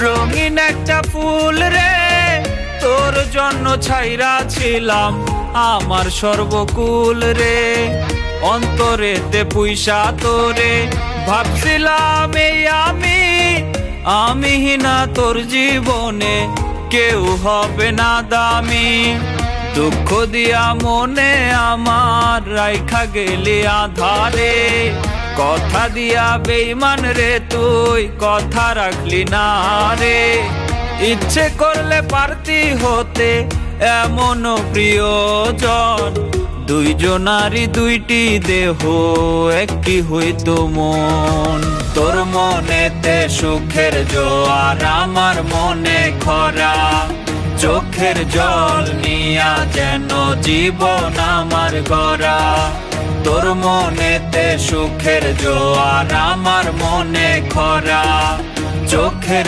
রঙিন একটা ফুল রে, তোর জন্য ছাইরা ছিলাম আমার সর্বকুল রে। অন্তরেতে পুইসা তোরে ভাবছিলাম এই আমি না তোর জীবনে কেউ হবে না দামি। দুঃখ দিয়া মনে আমার রাইখা গেলি আধারে, কথা দিয়া বেঈমান রে তুই কথা রাখলি না রে। ইচ্ছে করলে পারতি হতে এমন প্রিয়জন, দুইজনারই দুইটি দেহ একটি হইতো মন। তোর মনেতে সুখের জোয়ার, আমার মনে খরা, চোখের জল নিয়া যেন জীবন আমার গড়া। তোর মনেতে সুখের জোয়ার, আমার মনে খরা, চোখের